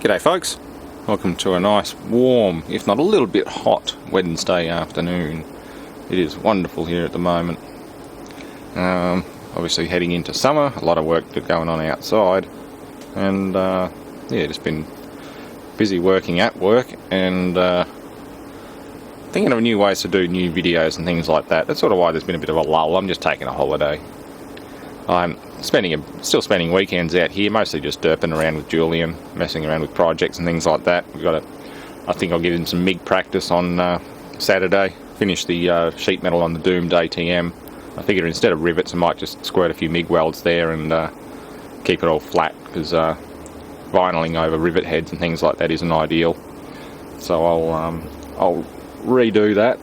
G'day folks, welcome to a nice warm, if not a little bit hot, Wednesday afternoon. It is wonderful here at the moment. Obviously heading into summer, a lot of work going on outside, and just been busy working at work and thinking of new ways to do new videos and things like that. That's sort of why there's been a bit of a lull. I'm just taking a holiday. I'm still spending weekends out here, mostly just derping around with Julian, messing around with projects and things like that. I think I'll give him some MIG practice on Saturday, finish the sheet metal on the doomed ATM. I figure instead of rivets I might just squirt a few MIG welds there and keep it all flat, because vinyling over rivet heads and things like that isn't ideal. So I'll redo that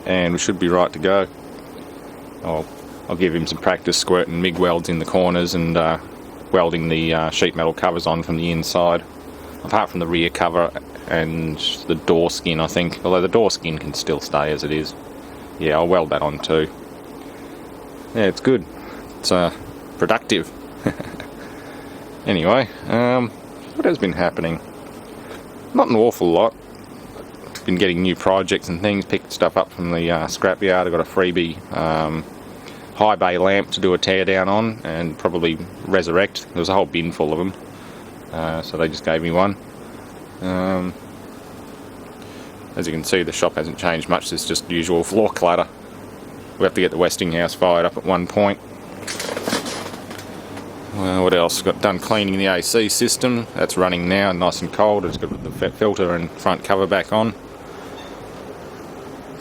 and we should be right to go. I'll give him some practice squirting MIG welds in the corners and welding the sheet metal covers on from the inside, apart from the rear cover and the door skin, I think, although the door skin can still stay as it is. Yeah, I'll weld that on too. Yeah, it's good. It's productive. Anyway, what has been happening? Not an awful lot. Been getting new projects and things, picked stuff up from the scrapyard. I got a freebie high bay lamp to do a tear down on and probably resurrect. There was a whole bin full of them, so they just gave me one. As you can see, the shop hasn't changed much. There's just usual floor clutter. We have to get the Westinghouse fired up at one point. Well, what else? Got done cleaning the AC system. That's running now, nice and cold. It's got the filter and front cover back on.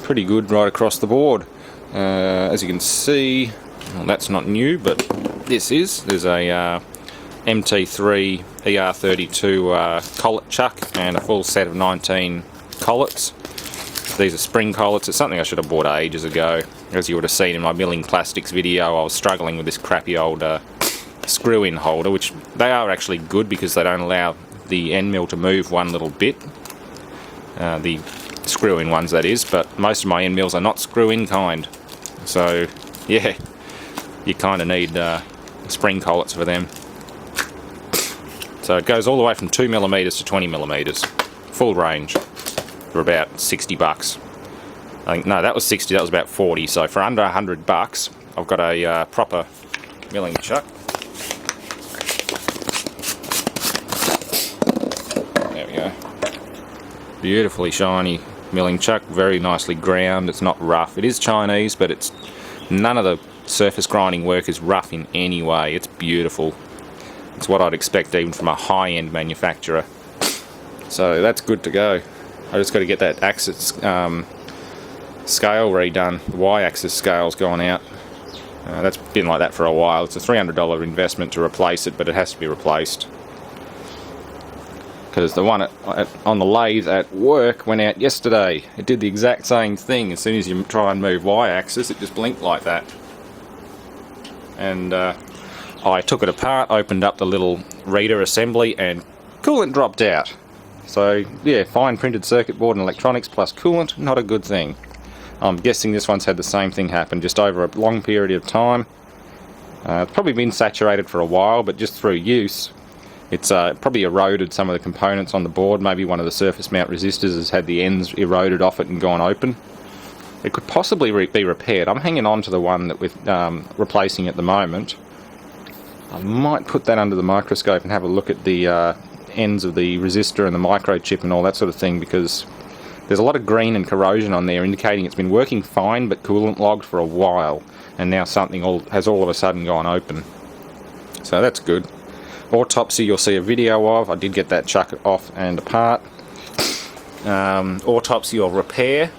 Pretty good right across the board. As you can see, well, that's not new, but this is. There's a MT3 ER32 collet chuck and a full set of 19 collets. These are spring collets. It's something I should have bought ages ago. As you would have seen in my milling plastics video, I was struggling with this crappy old screw-in holder, which they are actually good because they don't allow the end mill to move one little bit. The screw-in ones, that is, but most of my end mills are not screw-in kind. So, yeah, you kind of need spring collets for them. So it goes all the way from 2mm to 20mm, full range, for about $60. I think, no, that was 60, that was about 40. So for under $100, I've got a proper milling chuck. There we go. Beautifully shiny milling chuck, very nicely ground. It's not rough. It is Chinese, but it's none of the surface grinding work is rough in any way. It's beautiful. It's what I'd expect even from a high-end manufacturer. So that's good to go. I just got to get that axis scale redone. The Y-axis scale's gone out. That's been like that for a while. It's a $300 investment to replace it, but it has to be replaced. Because the one on the lathe at work went out yesterday. It did the exact same thing. As soon as you try and move Y-axis, it just blinked like that. And I took it apart, opened up the little reader assembly, and coolant dropped out. So yeah, fine printed circuit board and electronics plus coolant, not a good thing. I'm guessing this one's had the same thing happen just over a long period of time. It's probably been saturated for a while, but just through use, it's probably eroded some of the components on the board. Maybe one of the surface mount resistors has had the ends eroded off it and gone open. It could possibly be repaired. I'm hanging on to the one that we're replacing at the moment. I might put that under the microscope and have a look at the ends of the resistor and the microchip and all that sort of thing, because there's a lot of green and corrosion on there indicating it's been working fine but coolant logged for a while, and now something has all of a sudden gone open. So that's good. Autopsy you'll see a video of. I did get that chuck off and apart. Autopsy or repair,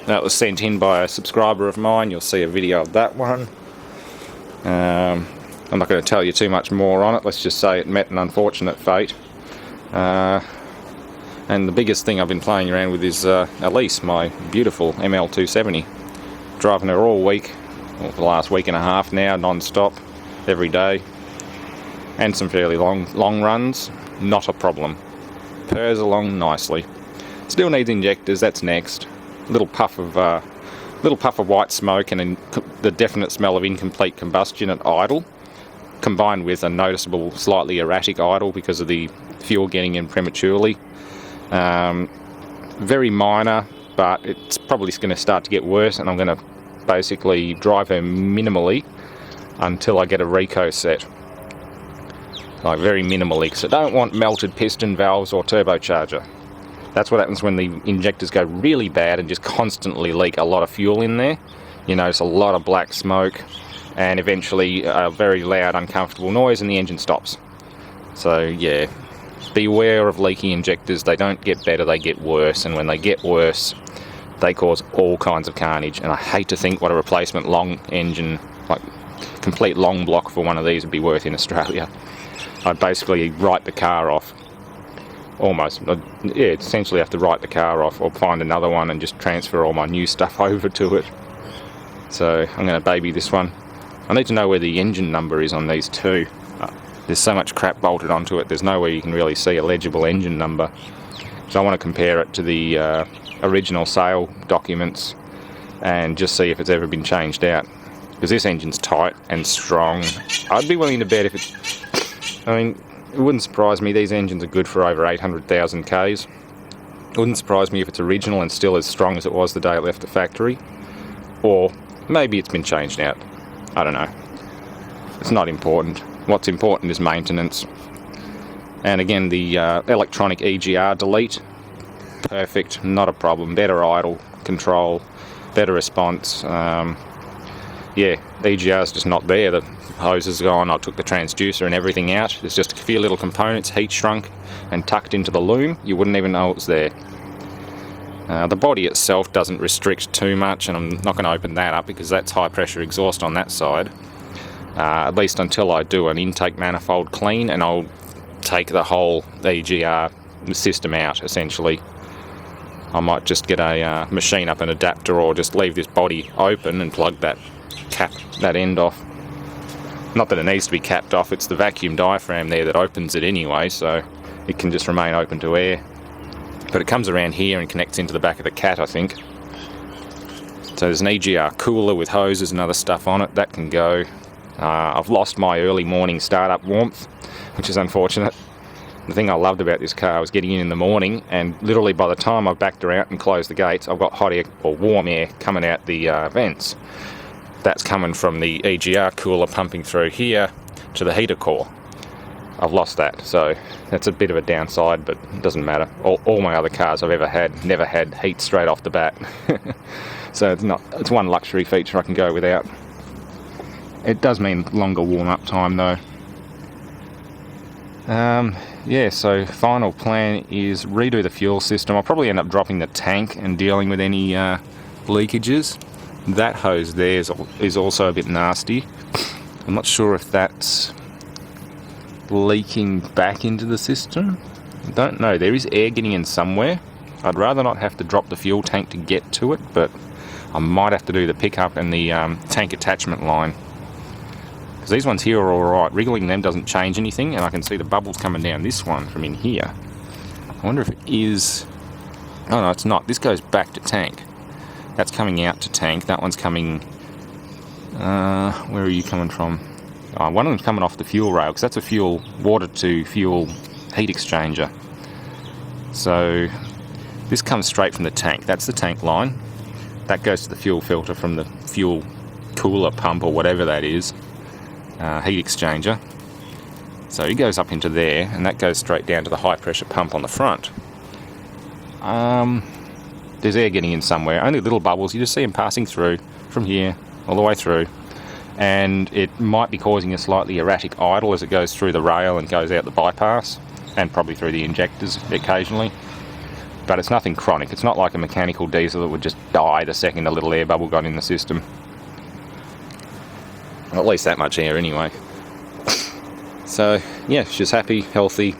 that was sent in by a subscriber of mine. You'll see a video of that one. I'm not going to tell you too much more on it. Let's just say it met an unfortunate fate. And the biggest thing I've been playing around with is Elise, my beautiful ML270. Driving her all week, well, for the last week and a half now, non-stop, every day. And some fairly long runs, not a problem. Purrs along nicely. Still needs injectors, that's next. Little puff of white smoke and the definite smell of incomplete combustion at idle. combined with a noticeable slightly erratic idle because of the fuel getting in prematurely. Very minor, but it's probably going to start to get worse, and I'm going to basically drive her minimally until I get a Rico set. Like very minimally, because I don't want melted piston valves or turbocharger. That's what happens when the injectors go really bad and just constantly leak a lot of fuel in there. You notice a lot of black smoke and eventually a very loud, uncomfortable noise, and the engine stops. So yeah, beware of leaky injectors. They don't get better, they get worse, and when they get worse, they cause all kinds of carnage. And I hate to think what a replacement long engine, like complete long block for one of these would be worth in Australia. I'd basically write the car off. Almost. Yeah, essentially have to write the car off or find another one and just transfer all my new stuff over to it. So I'm going to baby this one. I need to know where the engine number is on these two. There's so much crap bolted onto it, there's no way you can really see a legible engine number. So I want to compare it to the original sale documents and just see if it's ever been changed out. Because this engine's tight and strong. I'd be willing to bet if it's... I mean, it wouldn't surprise me. These engines are good for over 800,000 Ks. It wouldn't surprise me if it's original and still as strong as it was the day it left the factory. Or maybe it's been changed out. I don't know. It's not important. What's important is maintenance. And again, the electronic EGR delete, perfect, not a problem. Better idle control, better response. Yeah, EGR's just not there. The hose is gone. I took the transducer and everything out. There's just a few little components heat shrunk and tucked into the loom. You wouldn't even know it's there. The body itself doesn't restrict too much, and I'm not going to open that up because that's high pressure exhaust on that side. At least until I do an intake manifold clean, and I'll take the whole EGR system out essentially. I might just get a machine up an adapter, or just leave this body open and plug that cap, that end off. Not that it needs to be capped off, it's the vacuum diaphragm there that opens it anyway, so it can just remain open to air. But it comes around here and connects into the back of the Cat, I think. So there's an EGR cooler with hoses and other stuff on it, that can go. I've lost my early morning startup warmth, which is unfortunate. The thing I loved about this car was getting in the morning, and literally by the time I backed her out and closed the gates, I've got hot air or warm air coming out the vents. That's coming from the EGR cooler pumping through here to the heater core. I've lost that, so that's a bit of a downside, but it doesn't matter. All my other cars I've ever had never had heat straight off the bat. So it's one luxury feature I can go without. It does mean longer warm-up time though. Yeah, so final plan is redo the fuel system. I'll probably end up dropping the tank and dealing with any leakages. That hose there is also a bit nasty. I'm not sure if that's leaking back into the system. I don't know. There is air getting in somewhere. I'd rather not have to drop the fuel tank to get to it, but I might have to do the pickup and the tank attachment line. Because these ones here are alright. Wriggling them doesn't change anything, and I can see the bubbles coming down this one from in here. I wonder if it is... Oh no, it's not. This goes back to tank. That's coming out to tank. That one's coming... where are you coming from? Oh, one of them's coming off the fuel rail, because that's a fuel, water to fuel heat exchanger. So this comes straight from the tank. That's the tank line. That goes to the fuel filter from the fuel cooler pump or whatever that is. Heat exchanger. So it goes up into there, and that goes straight down to the high pressure pump on the front. There's air getting in somewhere. Only little bubbles. You just see them passing through from here all the way through. And it might be causing a slightly erratic idle as it goes through the rail and goes out the bypass, and probably through the injectors occasionally. But it's nothing chronic. It's not like a mechanical diesel that would just die the second a little air bubble got in the system. At least that much air anyway. So yeah, she's happy, healthy.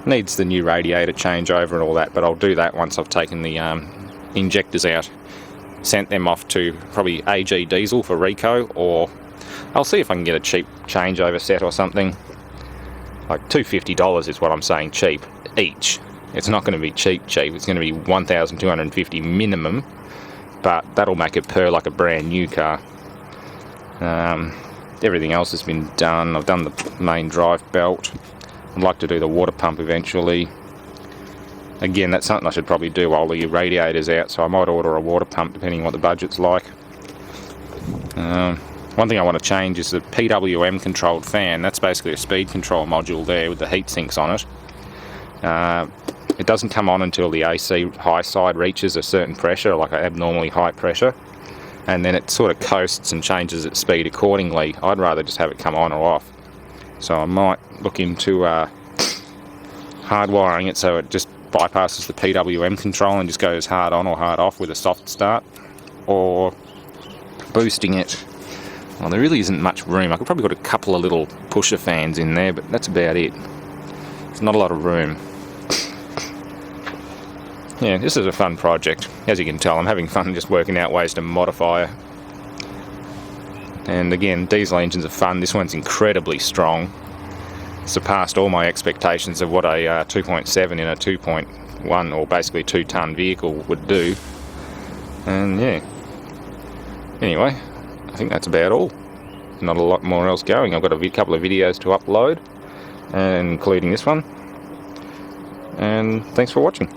Needs the new radiator changeover and all that, but I'll do that once I've taken the injectors out. Sent them off to probably AG Diesel for Rico, or I'll see if I can get a cheap changeover set or something. Like $250 is what I'm saying, cheap, each. It's not going to be cheap, it's going to be $1,250 minimum, but that'll make it purr like a brand new car. everything else has been done. I've done the main drive belt. I'd like to do the water pump eventually. Again, that's something I should probably do while the radiator's out, so I might order a water pump depending on what the budget's like. One thing I want to change is the PWM controlled fan. That's basically a speed control module there with the heat sinks on it. It doesn't come on until the AC high side reaches a certain pressure, like an abnormally high pressure, and then it sort of coasts and changes its speed accordingly. I'd rather just have it come on or off. So I might look into hardwiring it so it just bypasses the PWM control and just goes hard on or hard off with a soft start, or boosting it. Well, there really isn't much room. I could probably put a couple of little pusher fans in there, but that's about it. There's not a lot of room. Yeah, this is a fun project. As you can tell, I'm having fun just working out ways to modify it. And again, diesel engines are fun. This one's incredibly strong. Surpassed all my expectations of what a 2.7 in a 2.1 or basically 2-ton vehicle would do. And yeah, anyway, I think that's about all. Not a lot more else going. I've got a couple of videos to upload, including this one. And thanks for watching.